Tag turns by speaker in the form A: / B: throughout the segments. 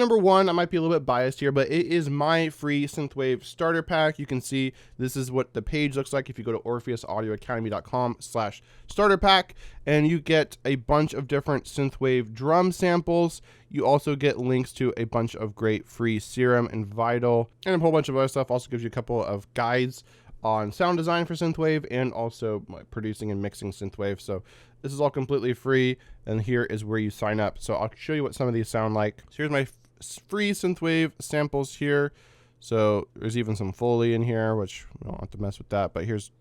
A: number one, I might be a little bit biased here, but it is my free Synthwave starter pack. You can see this is what the page looks like if you go to orpheusaudioacademy.com/starter pack, and you get a bunch of different Synthwave drum samples. You also get links to a bunch of great free Serum and Vital and a whole bunch of other stuff. Also gives you a couple of guides on sound design for Synthwave and also producing and mixing Synthwave. So this is all completely free, and here is where you sign up. So I'll show you what some of these sound like. So here's my free Synthwave samples here. So there's even some Foley in here, which we don't have to mess with that, but here's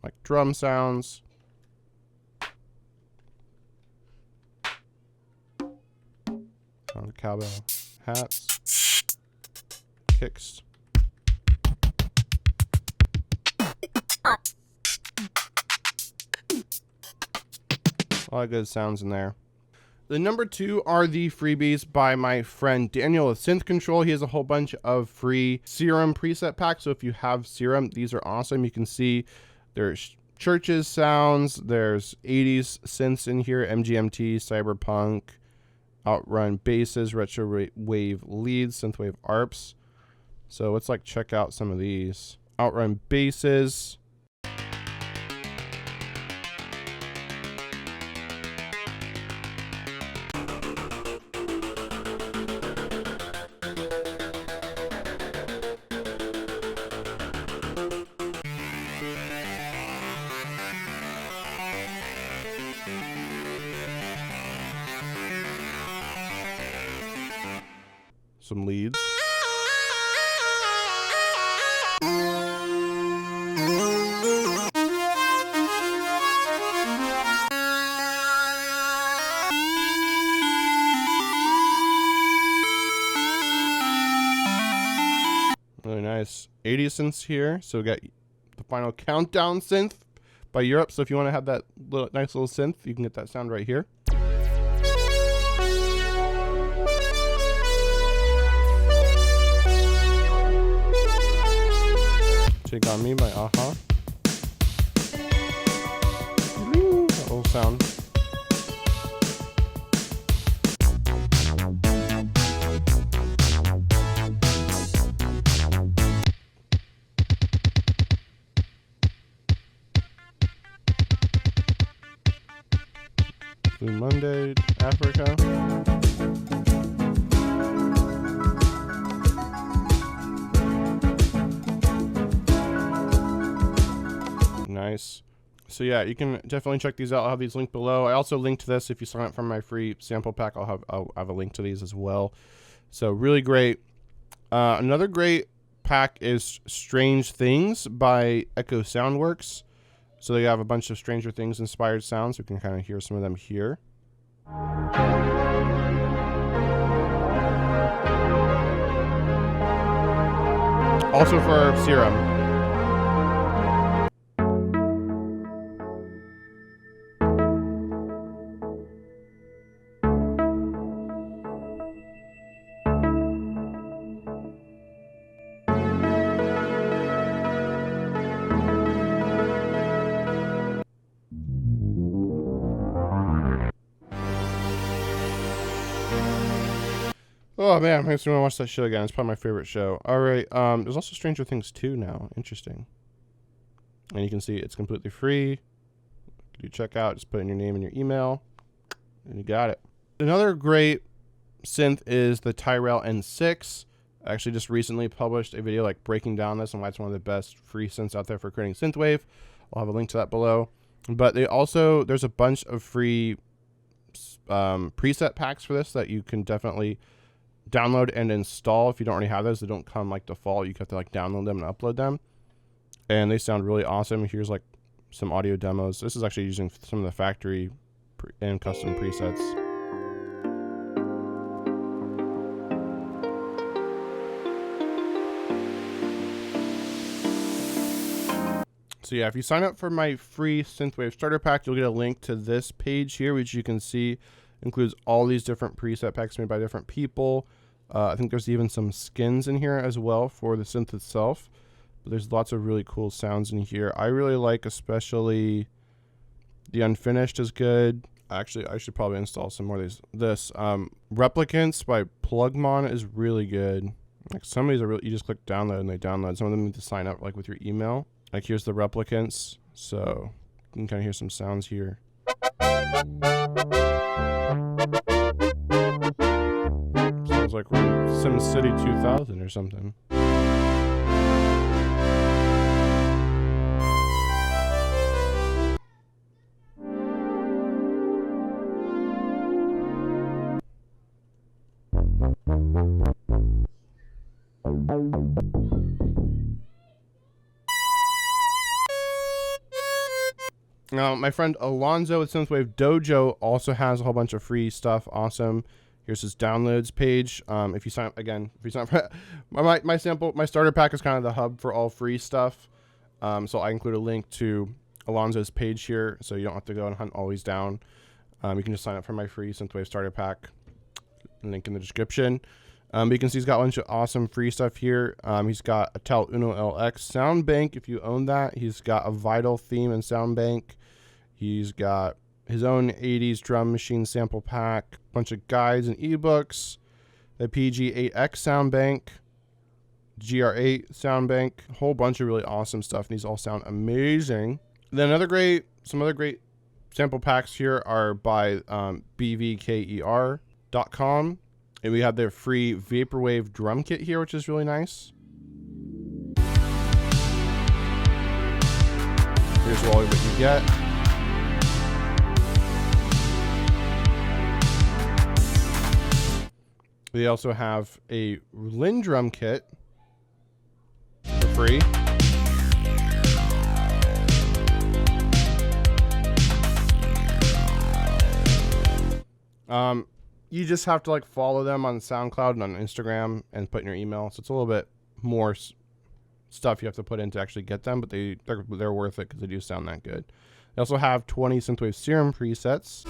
A: like drum sounds. Cowbell hats, kicks. A lot of good sounds in there. The number two are the freebies by my friend Daniel of Synth Control. He has a whole bunch of free Serum preset packs. So if you have Serum, these are awesome. You can see there's Churches sounds, there's 80s synths in here, MGMT, Cyberpunk, Outrun basses, retro wave leads, Synthwave ARPs. So let's like check out some of these. Outrun basses. Some leads. Really nice 80 synths here. So we got the Final Countdown synth by Europe. So if you want to have that nice little synth, you can get that sound right here. Take On Me by Aha. That little sound. Blue Monday, Africa. Nice. So yeah, you can definitely check these out. I'll have these linked below. I also linked this if you sign up for my free sample pack. I'll have a link to these as well. So really great. Another great pack is Strange Things by Echo Soundworks. So they have a bunch of Stranger Things inspired sounds. You can kind of hear some of them here. Also for Serum. Oh man, makes me want to watch that show again. It's probably my favorite show. All right, there's also Stranger Things 2 now. Interesting. And you can see it's completely free. You check out, just put in your name and your email, and you got it. Another great synth is the Tyrell N6. I actually just recently published a video like breaking down this and why it's one of the best free synths out there for creating synthwave. I'll have a link to that below. But there's a bunch of free preset packs for this that you can definitely download and install. If you don't already have those, they don't come like default. You have to like download them and upload them, and they sound really awesome. Here's like some audio demos. This is actually using some of the factory and custom presets. So yeah, if you sign up for my free Synthwave starter pack, you'll get a link to this page here, which you can see includes all these different preset packs made by different people. I think there's even some skins in here as well for the synth itself. But there's lots of really cool sounds in here. I really like especially the Unfinished is good. Actually, I should probably install some more of these. This Replicants by Plugmon is really good. Like some of these are really, you just click download and they download. Some of them need to sign up like with your email. Like here's the Replicants. So you can kind of hear some sounds here. Sounds like we're in SimCity 2000 or something. Now, my friend Alonzo with Synthwave Dojo also has a whole bunch of free stuff. Awesome. Here's his downloads page. If you sign up again, if you sign up for my starter pack is kind of the hub for all free stuff. So I include a link to Alonzo's page here, so you don't have to go and hunt always down. You can just sign up for my free Synthwave starter pack. Link in the description. But you can see he's got a bunch of awesome free stuff here. He's got a Tel Uno LX sound bank if you own that. He's got a Vital theme and sound bank. He's got his own 80s drum machine sample pack, a bunch of guides and ebooks, the PG8X sound bank, GR8 sound bank, a whole bunch of really awesome stuff. And these all sound amazing. Then some other great sample packs here are by BVKER.com. And we have their free Vaporwave drum kit here, which is really nice. Here's all what you get. They also have a Lin drum kit for free. You just have to like follow them on SoundCloud and on Instagram and put in your email. So it's a little bit more stuff you have to put in to actually get them, but they're worth it because they do sound that good. They also have 20 Synthwave Serum presets.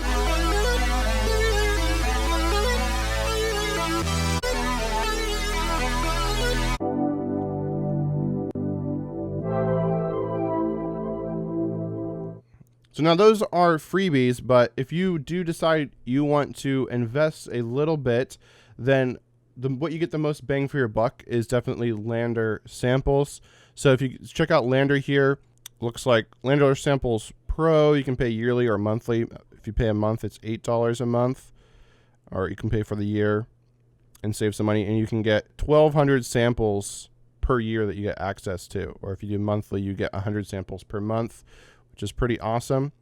A: So now those are freebies, but if you do decide you want to invest a little bit, then what you get the most bang for your buck is definitely Lander samples. So if you check out Lander here, looks like Lander Samples Pro, you can pay yearly or monthly. If you pay a month, it's $8 a month, or you can pay for the year and save some money, and you can get 1,200 samples per year that you get access to. Or if you do monthly, you get 100 samples per month, which is pretty awesome.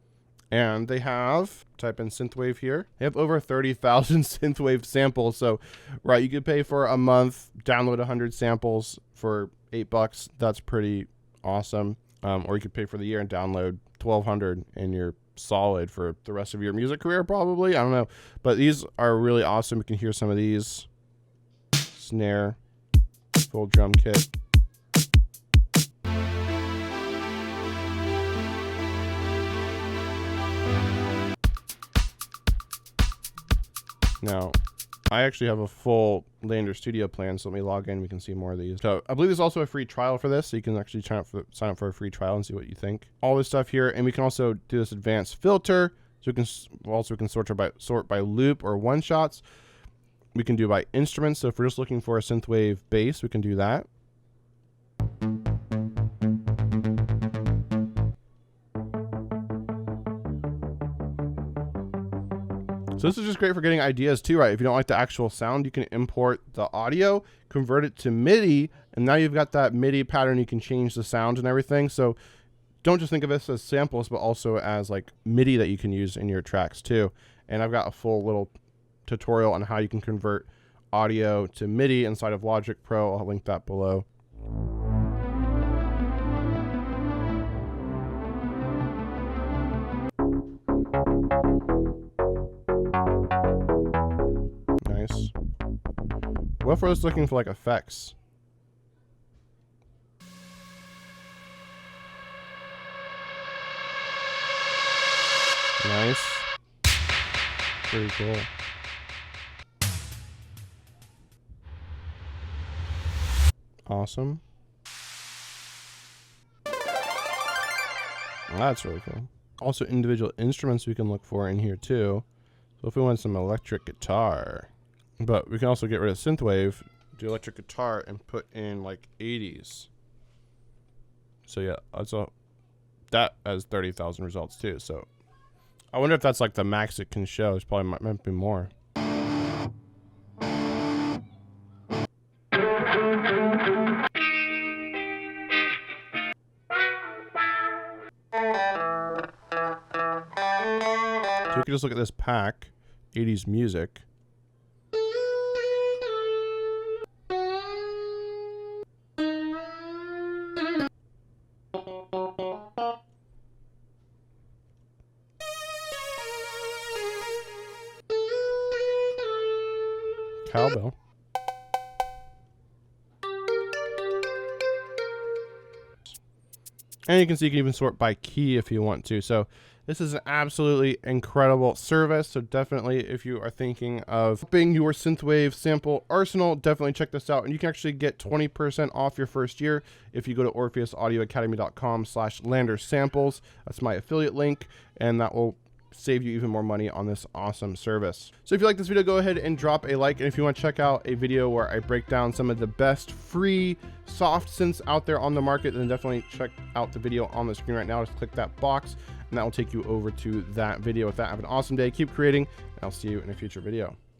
A: And they have, type in Synthwave here, they have over 30,000 Synthwave samples. So, right, you could pay for a month, download 100 samples for $8. That's pretty awesome. Or you could pay for the year and download 1,200 and you're solid for the rest of your music career, probably. I don't know. But these are really awesome. You can hear some of these. Snare, full drum kit. Now, I actually have a full Lander Studio plan, so let me log in. We can see more of these. So I believe there's also a free trial for this, so you can actually sign up for a free trial and see what you think. All this stuff here, and we can also do this advanced filter. So we can sort by loop or one shots. We can do by instruments. So if we're just looking for a synthwave bass, we can do that. So this is just great for getting ideas too, right? If you don't like the actual sound, you can import the audio, convert it to MIDI, and now you've got that MIDI pattern. You can change the sound and everything. So don't just think of this as samples, but also as like MIDI that you can use in your tracks too. And I've got a full little tutorial on how you can convert audio to MIDI inside of Logic Pro. I'll link that below. Nice. What if I was looking for like effects? Nice. Pretty cool. Awesome. That's really cool. Also individual instruments we can look for in here too. So if we want some electric guitar, but we can also get rid of synthwave, do electric guitar, and put in like 80s. So yeah, that has 30,000 results too. So I wonder if that's like the max it can show. It's probably might be more. So we can just look at this pack, 80s music. Cowbell. And you can see you can even sort by key if you want to. So this is an absolutely incredible service. So definitely, if you are thinking of upping your synthwave sample arsenal, definitely check this out. And you can actually get 20% off your first year if you go to orpheusaudioacademy.com/landersamples. That's my affiliate link, and that will save you even more money on this awesome service. So if you like this video, go ahead and drop a like. And if you want to check out a video where I break down some of the best free soft synths out there on the market, then definitely check out the video on the screen right now. Just click that box and that will take you over to that video. With that, have an awesome day, keep creating, and I'll see you in a future video.